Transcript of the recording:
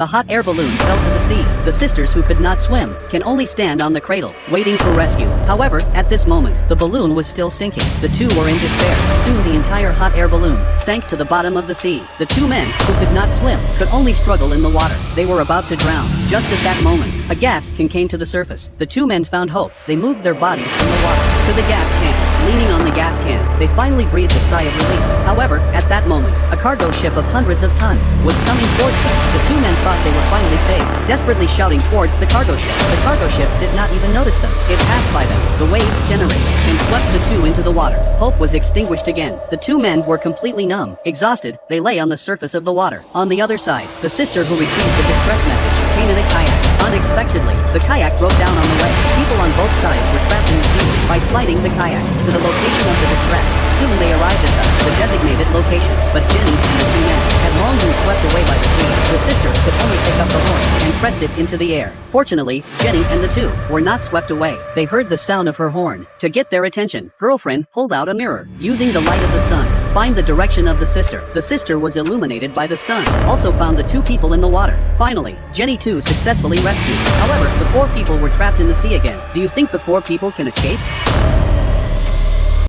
the hot air balloon fell to the sea. The sisters who could not swim can only stand on the cradle, waiting for rescue. However, at this moment, the balloon was still sinking. The two were in despair. Soon the entire hot air balloon sank to the bottom of the sea. The two men, who could not swim, could only struggle in the water. They were about to drown. Just at that moment, a gas can came to the surface. The two men found hope. They moved their bodies from the water to the gas can. Leaning on the gas can, they finally breathed a sigh of relief. However, at that moment, a cargo ship of hundreds of tons was coming towards them. The two men thought they were finally saved, desperately shouting towards the cargo ship. The cargo ship did not even notice them. It passed by them. The waves generated and swept the two into the water. Hope was extinguished again. The two men were completely numb. Exhausted, they lay on the surface of the water. On the other side, the sister who received the distress message came in a kayak. Unexpectedly, the kayak broke down on the way. People on both sides were trapped in the sea by sliding the kayak to the location of the distress. Soon they arrived at the designated location, but Jenny and the two men had long been swept away by the sea. The sister could only pick up the horn and pressed it into the air. Fortunately, Jenny and the two were not swept away. They heard the sound of her horn. To get their attention, girlfriend pulled out a mirror. Using the light of the sun, find the direction of the sister. The sister was illuminated by the sun. Also found the two people in the water. Finally, Jenny too successfully rescued. However, the four people were trapped in the sea again. Do you think the four people can escape?